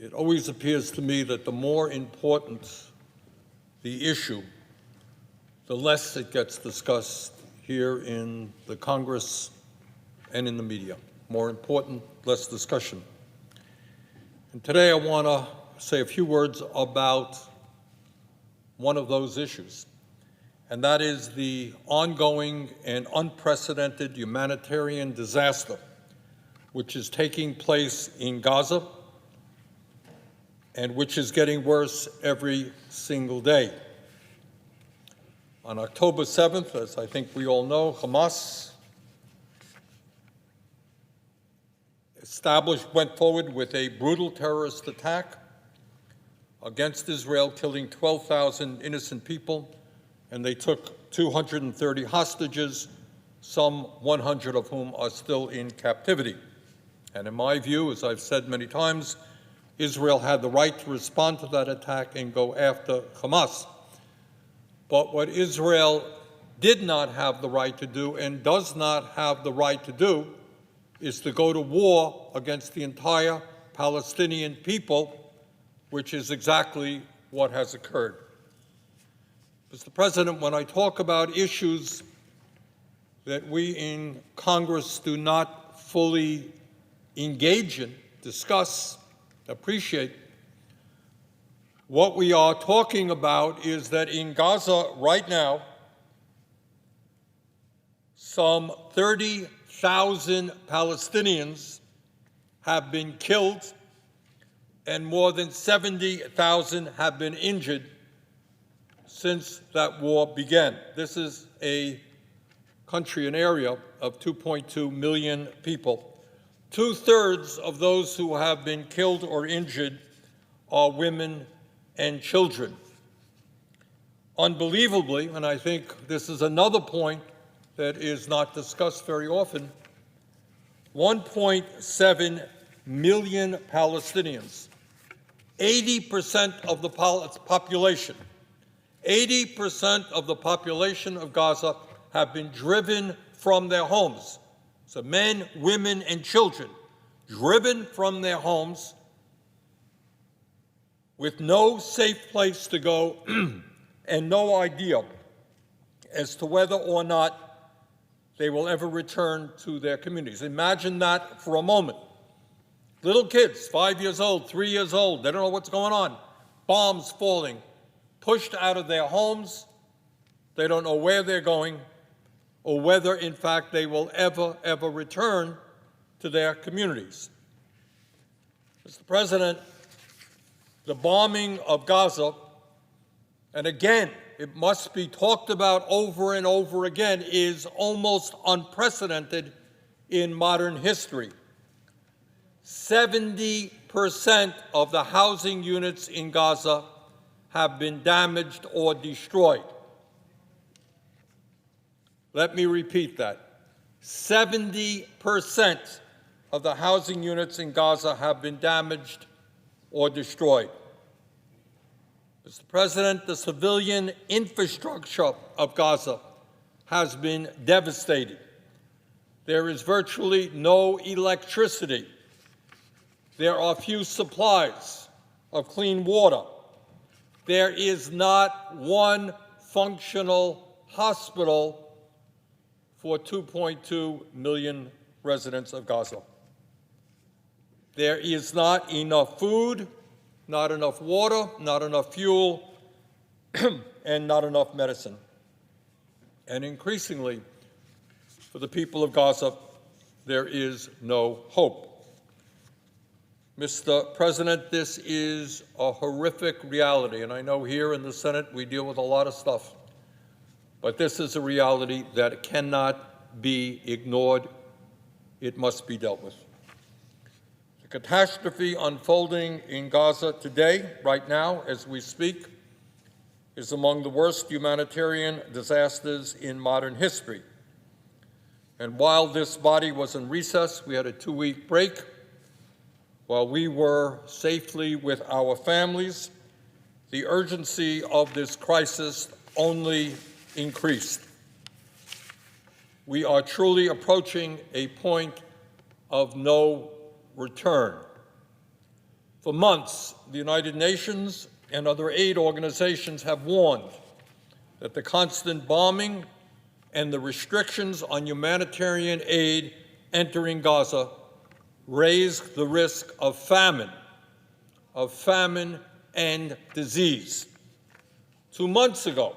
It always appears to me that the more important the issue, the less it gets discussed here in the Congress and in the media. More important, less discussion. And today I want to say a few words about one of those issues, and that is the ongoing and unprecedented humanitarian disaster which is taking place in Gaza and which is getting worse every single day. On October 7th, as I think we all know, Hamas went forward with a brutal terrorist attack against Israel, killing 12,000 innocent people, and they took 230 hostages, some 100 of whom are still in captivity. And in my view, as I've said many times, Israel had the right to respond to that attack and go after Hamas. But what Israel did not have the right to do and does not have the right to do is to go to war against the entire Palestinian people, which is exactly what has occurred. Mr. President, when I talk about issues that we in Congress do not fully engage in, discuss, appreciate, what we are talking about is that in Gaza right now, some 30,000 Palestinians have been killed and more than 70,000 have been injured since that war began. This is a country, an area of 2.2 million people. Two-thirds of those who have been killed or injured are women and children. Unbelievably, and I think this is another point that is not discussed very often, 1.7 million Palestinians, 80% of the population, 80% of the population of Gaza have been driven from their homes. So men, women, and children driven from their homes with no safe place to go and no idea as to whether or not they will ever return to their communities. Imagine that for a moment. Little kids, 5 years old, 3 years old, they don't know what's going on. Bombs falling, pushed out of their homes. They don't know where they're going or whether, in fact, they will ever return to their communities. Mr. President, the bombing of Gaza, and again, it must be talked about over and over again, is almost unprecedented in modern history. 70% of the housing units in Gaza have been damaged or destroyed. Let me repeat that. 70% of the housing units in Gaza have been damaged or destroyed. Mr. President, the civilian infrastructure of Gaza has been devastated. There is virtually no electricity. There are few supplies of clean water. There is not one functional hospital for 2.2 million residents of Gaza. There is not enough food, not enough water, not enough fuel, and not enough medicine. And increasingly, for the people of Gaza, there is no hope. Mr. President, this is a horrific reality, and I know here in the Senate we deal with a lot of stuff, but this is a reality that cannot be ignored. It must be dealt with. The catastrophe unfolding in Gaza today, right now, as we speak, is among the worst humanitarian disasters in modern history. And while this body was in recess, we had a 2-week break. While we were safely with our families, the urgency of this crisis only increased. We are truly approaching a point of no return. For months, the United Nations and other aid organizations have warned that the constant bombing and the restrictions on humanitarian aid entering Gaza raise the risk of famine and disease. 2 months ago,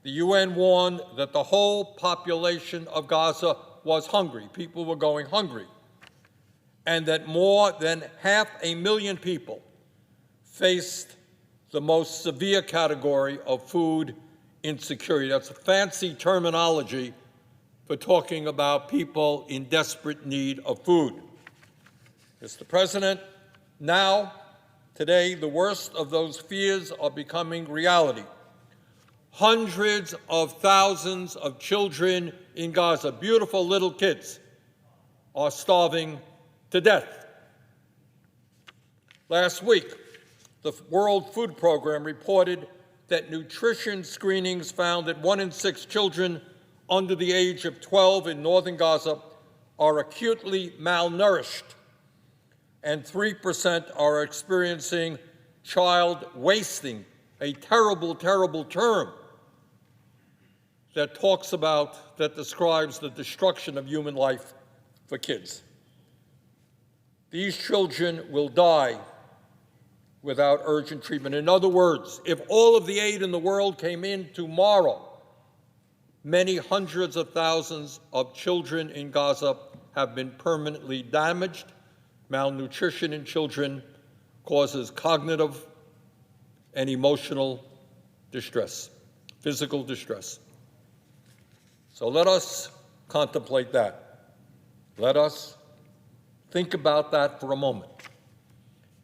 the UN warned that the whole population of Gaza was hungry. People were going hungry. And that more than 500,000 people faced the most severe category of food insecurity. That's a fancy terminology for talking about people in desperate need of food. Mr. President, now, today, the worst of those fears are becoming reality. Hundreds of thousands of children in Gaza, beautiful little kids, are starving to death. Last week, the World Food Program reported that nutrition screenings found that 1 in 6 children under the age of 12 in northern Gaza are acutely malnourished, and 3% are experiencing child wasting, a terrible, terrible term that describes the destruction of human life for kids. These children will die without urgent treatment. In other words, if all of the aid in the world came in tomorrow, many hundreds of thousands of children in Gaza have been permanently damaged. Malnutrition in children causes cognitive and emotional distress, physical distress. So let us contemplate that. Let us think about that for a moment.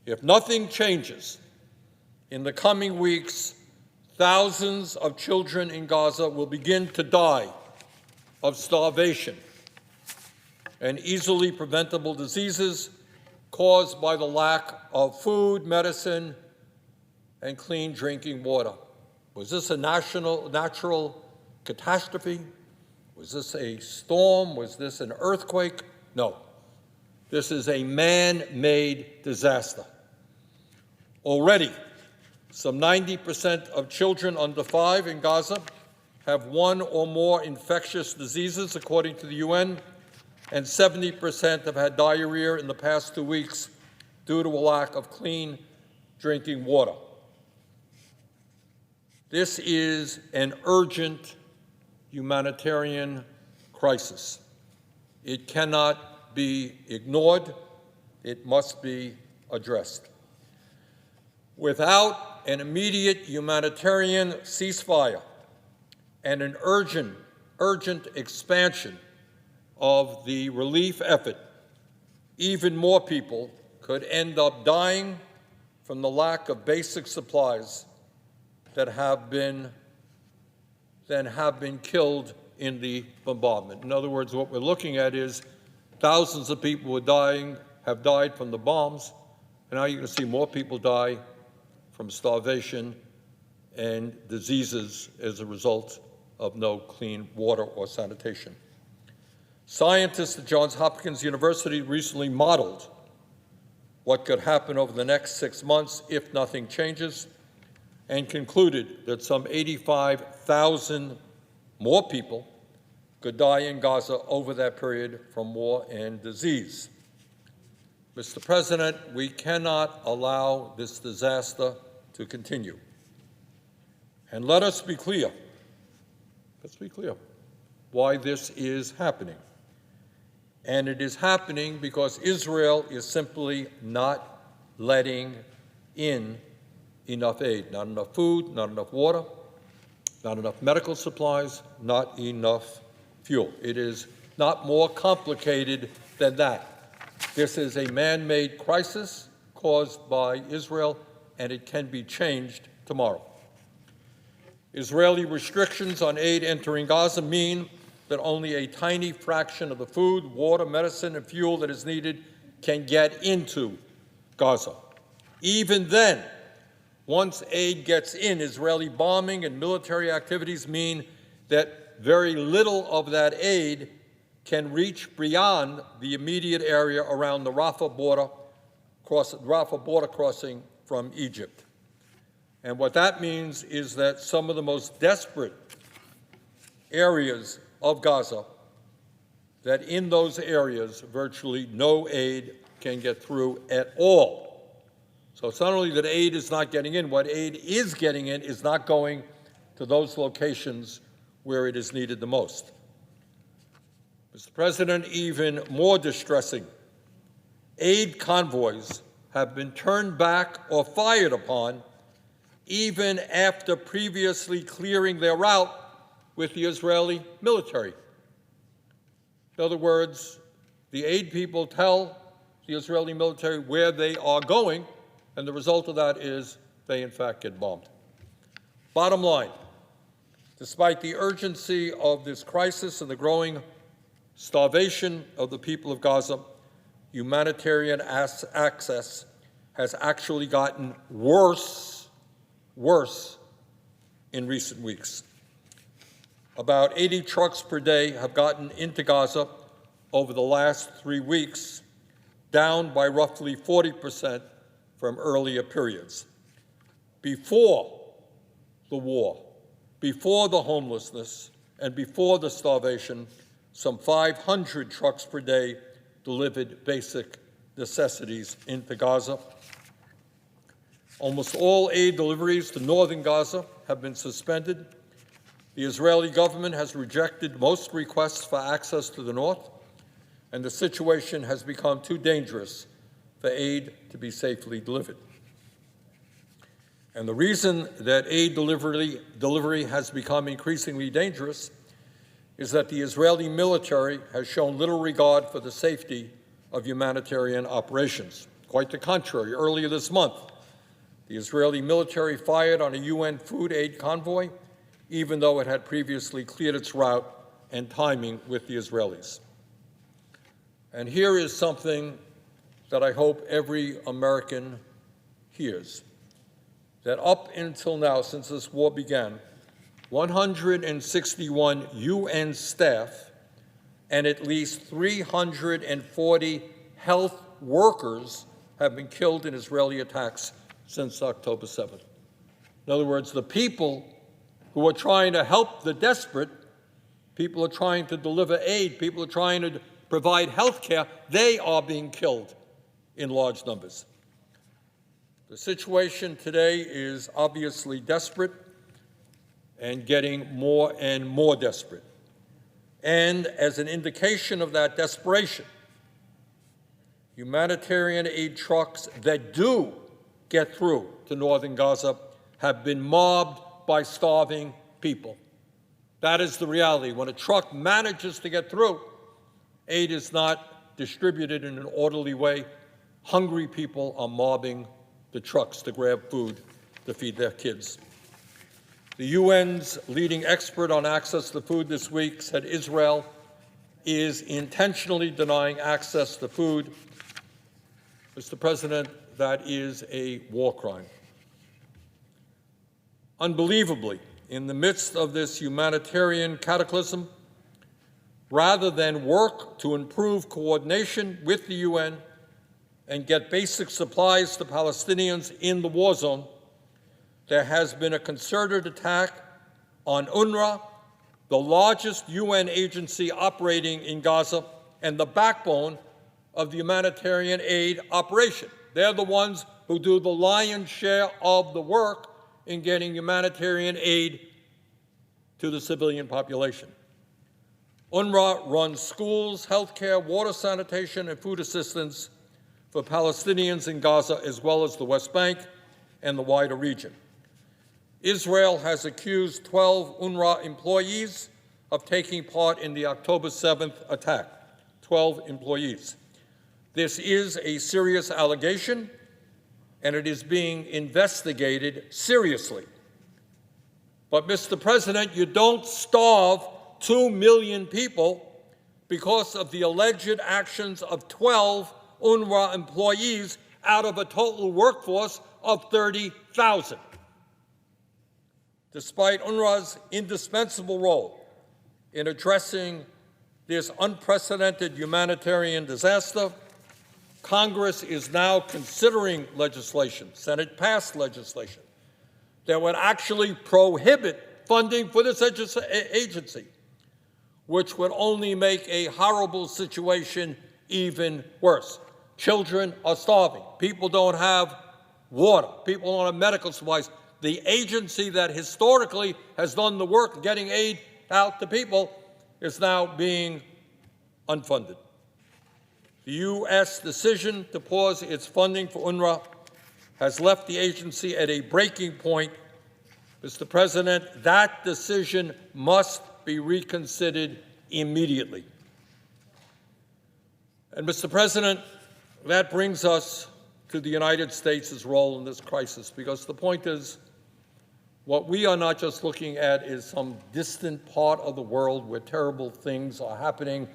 If nothing changes, in the coming weeks, thousands of children in Gaza will begin to die of starvation and easily preventable diseases caused by the lack of food, medicine, and clean drinking water. Was this a natural catastrophe? Was this a storm? Was this an earthquake? No. This is a man-made disaster. Already, some 90% of children under 5 in Gaza have 1 or more infectious diseases, according to the UN, and 70% have had diarrhea in the past 2 weeks due to a lack of clean drinking water. This is an urgent humanitarian crisis. It cannot be ignored. It must be addressed. Without an immediate humanitarian ceasefire and an urgent expansion of the relief effort, even more people could end up dying from the lack of basic supplies that have been killed in the bombardment. In other words, what we're looking at is thousands of people have died from the bombs, and now you're going to see more people die from starvation and diseases as a result of no clean water or sanitation. Scientists at Johns Hopkins University recently modeled what could happen over the next 6 months if nothing changes, and concluded that some 85,000 more people could die in Gaza over that period from war and disease. Mr. President, we cannot allow this disaster to continue. And let us be clear why this is happening. And it is happening because Israel is simply not letting in enough aid, not enough food, not enough water, not enough medical supplies, not enough fuel. It is not more complicated than that. This is a man-made crisis caused by Israel, and it can be changed tomorrow. Israeli restrictions on aid entering Gaza mean that only a tiny fraction of the food, water, medicine, and fuel that is needed can get into Gaza. Even then, once aid gets in, Israeli bombing and military activities mean that very little of that aid can reach beyond the immediate area around the Rafah border, Rafah border crossing from Egypt. And what that means is that some of the most desperate areas of Gaza, that in those areas virtually no aid can get through at all. So it's not only that aid is not getting in, what aid is getting in is not going to those locations where it is needed the most. Mr. President, even more distressing, aid convoys have been turned back or fired upon even after previously clearing their route with the Israeli military. In other words, the aid people tell the Israeli military where they are going, and the result of that is they, in fact, get bombed. Bottom line, despite the urgency of this crisis and the growing starvation of the people of Gaza, humanitarian access has actually gotten worse in recent weeks. About 80 trucks per day have gotten into Gaza over the last 3 weeks, down by roughly 40% from earlier periods. Before the war, before the homelessness, and before the starvation, some 500 trucks per day delivered basic necessities into Gaza. Almost all aid deliveries to northern Gaza have been suspended. The Israeli government has rejected most requests for access to the north, and the situation has become too dangerous for aid to be safely delivered. And the reason that aid delivery has become increasingly dangerous is that the Israeli military has shown little regard for the safety of humanitarian operations. Quite the contrary, earlier this month, the Israeli military fired on a UN food aid convoy, even though it had previously cleared its route and timing with the Israelis. And here is something that I hope every American hears, that up until now, since this war began, 161 UN staff and at least 340 health workers have been killed in Israeli attacks since October 7th. In other words, the people who are trying to help the desperate, people are trying to deliver aid, people are trying to provide health care, they are being killed in large numbers. The situation today is obviously desperate and getting more and more desperate. And as an indication of that desperation, humanitarian aid trucks that do get through to northern Gaza have been mobbed by starving people. That is the reality. When a truck manages to get through, aid is not distributed in an orderly way. Hungry people are mobbing the trucks to grab food to feed their kids. The UN's leading expert on access to food this week said Israel is intentionally denying access to food. Mr. President, that is a war crime. Unbelievably, in the midst of this humanitarian cataclysm, rather than work to improve coordination with the UN and get basic supplies to Palestinians in the war zone, there has been a concerted attack on UNRWA, the largest UN agency operating in Gaza and the backbone of the humanitarian aid operation. They're the ones who do the lion's share of the work in getting humanitarian aid to the civilian population. UNRWA runs schools, healthcare, water sanitation, and food assistance for Palestinians in Gaza, as well as the West Bank and the wider region. Israel has accused 12 UNRWA employees of taking part in the October 7th attack, 12 employees. This is a serious allegation, and it is being investigated seriously. But, Mr. President, you don't starve 2 million people because of the alleged actions of 12 UNRWA employees out of a total workforce of 30,000. Despite UNRWA's indispensable role in addressing this unprecedented humanitarian disaster, Congress is now considering legislation, Senate passed legislation, that would actually prohibit funding for this agency, which would only make a horrible situation even worse. Children are starving. People don't have water. People don't have medical supplies. The agency that historically has done the work of getting aid out to people is now being unfunded. The U.S. decision to pause its funding for UNRWA has left the agency at a breaking point. Mr. President, that decision must be reconsidered immediately. And, Mr. President, that brings us to the United States' role in this crisis, because the point is, what we are not just looking at is some distant part of the world where terrible things are happening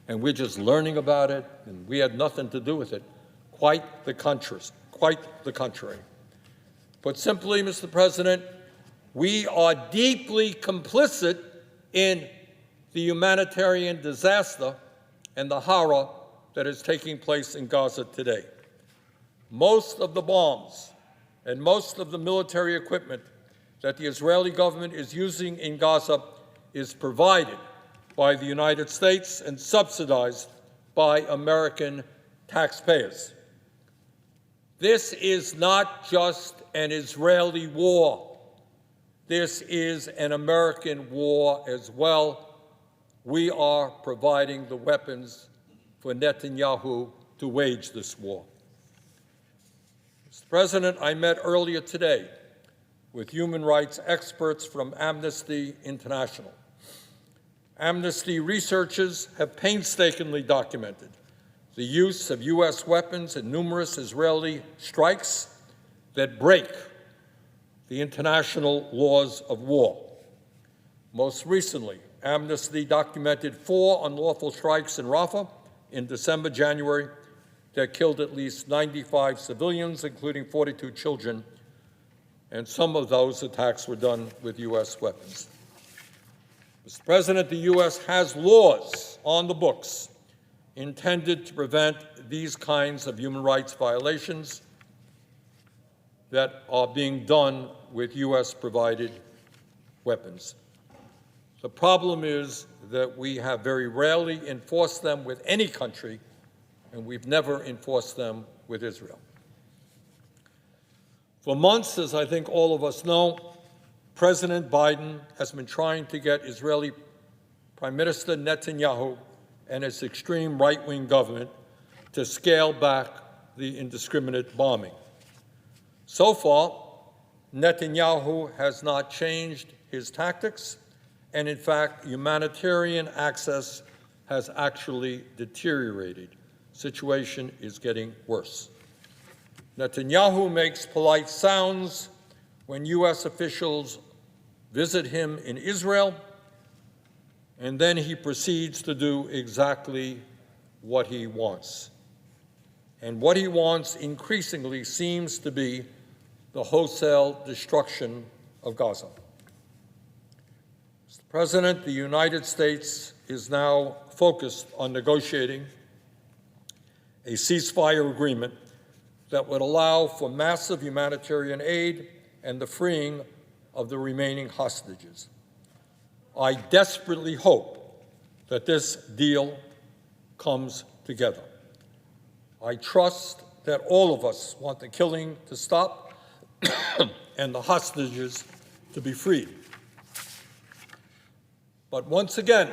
and we're just learning about it and we had nothing to do with it. Quite the contrary. Put simply, Mr. President, we are deeply complicit in the humanitarian disaster and the horror that is taking place in Gaza today. Most of the bombs and most of the military equipment that the Israeli government is using in Gaza is provided by the United States and subsidized by American taxpayers. This is not just an Israeli war. This is an American war as well. We are providing the weapons for Netanyahu to wage this war. Mr. President, I met earlier today with human rights experts from Amnesty International. Amnesty researchers have painstakingly documented the use of U.S. weapons in numerous Israeli strikes that break the international laws of war. Most recently, Amnesty documented 4 unlawful strikes in Rafah in December, January, that killed at least 95 civilians, including 42 children, and some of those attacks were done with U.S. weapons. Mr. President, the U.S. has laws on the books intended to prevent these kinds of human rights violations that are being done with U.S.-provided weapons. The problem is that we have very rarely enforced them with any country, and we've never enforced them with Israel. For months, as I think all of us know, President Biden has been trying to get Israeli Prime Minister Netanyahu and his extreme right-wing government to scale back the indiscriminate bombing. So far, Netanyahu has not changed his tactics, and in fact, humanitarian access has actually deteriorated. The situation is getting worse. Netanyahu makes polite sounds when U.S. officials visit him in Israel, and then he proceeds to do exactly what he wants. And what he wants increasingly seems to be the wholesale destruction of Gaza. Mr. President, the United States is now focused on negotiating a ceasefire agreement that would allow for massive humanitarian aid and the freeing of the remaining hostages. I desperately hope that this deal comes together. I trust that all of us want the killing to stop and the hostages to be freed. But once again,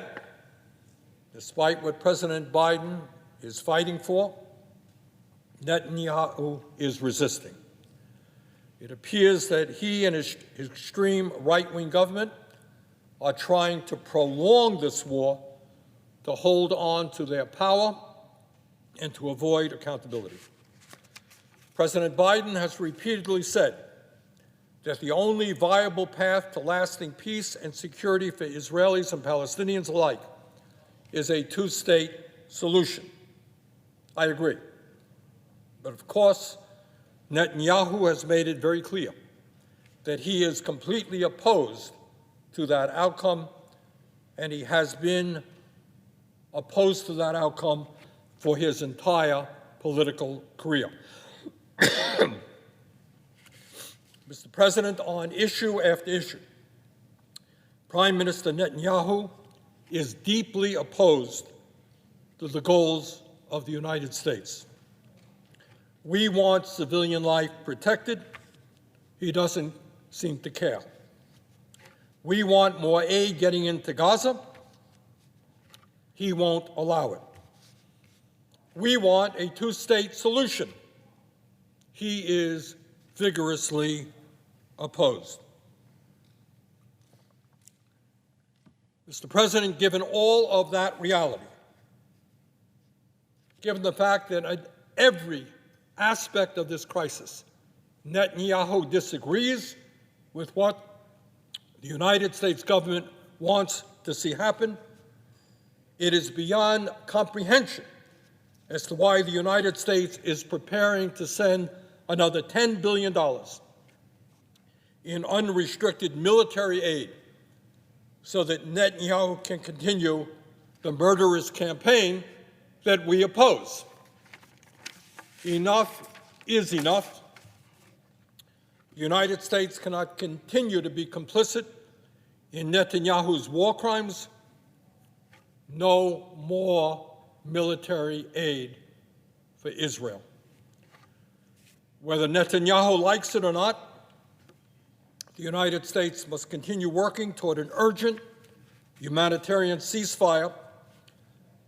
despite what President Biden is fighting for, Netanyahu is resisting. It appears that he and his extreme right-wing government are trying to prolong this war to hold on to their power and to avoid accountability. President Biden has repeatedly said that the only viable path to lasting peace and security for Israelis and Palestinians alike is a two-state solution. I agree. But of course, Netanyahu has made it very clear that he is completely opposed to that outcome, and he has been opposed to that outcome for his entire political career. Mr. President, on issue after issue, Prime Minister Netanyahu is deeply opposed to the goals of the United States. We want civilian life protected. He doesn't seem to care. We want more aid getting into Gaza. He won't allow it. We want a two-state solution. He is vigorously opposed. Mr. President, given all of that reality, given the fact that at every aspect of this crisis, Netanyahu disagrees with what the United States government wants to see happen, it is beyond comprehension as to why the United States is preparing to send another $10 billion in unrestricted military aid so that Netanyahu can continue the murderous campaign that we oppose. Enough is enough. The United States cannot continue to be complicit in Netanyahu's war crimes. No more military aid for Israel. Whether Netanyahu likes it or not, the United States must continue working toward an urgent humanitarian ceasefire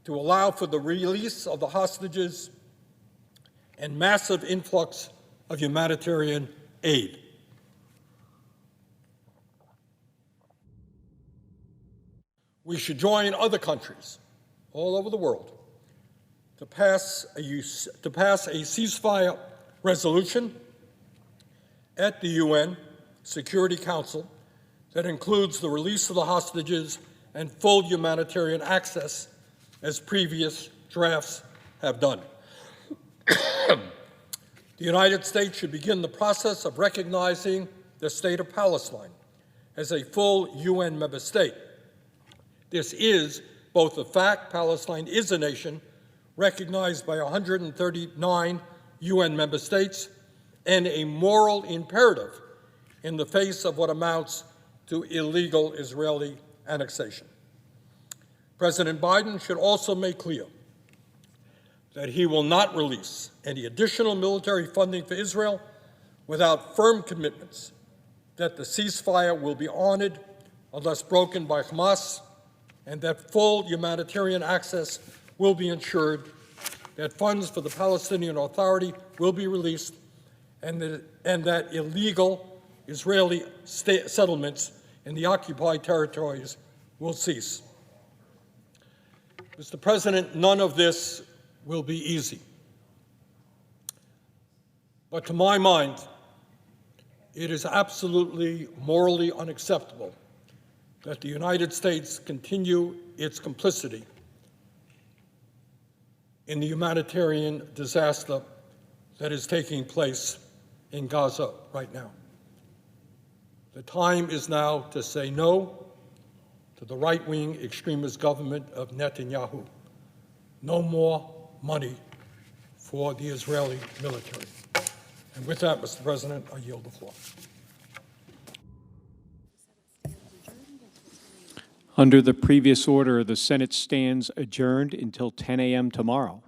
to allow for the release of the hostages and massive influx of humanitarian aid. We should join other countries all over the world to pass a ceasefire resolution at the UN Security Council that includes the release of the hostages and full humanitarian access, as previous drafts have done. The United States should begin the process of recognizing the state of Palestine as a full UN member state. This is both a fact, Palestine is a nation recognized by 139 UN member states, and a moral imperative in the face of what amounts to illegal Israeli annexation. President Biden should also make clear that he will not release any additional military funding for Israel without firm commitments that the ceasefire will be honored unless broken by Hamas, and that full humanitarian access will be ensured, that funds for the Palestinian Authority will be released, and that illegal Israeli settlements in the occupied territories will cease. Mr. President, none of this will be easy. But to my mind, it is absolutely morally unacceptable that the United States continue its complicity in the humanitarian disaster that is taking place in Gaza right now. The time is now to say no to the right-wing extremist government of Netanyahu. No more money for the Israeli military. And with that, Mr. President, I yield the floor. Under the previous order, the Senate stands adjourned until 10 a.m. tomorrow.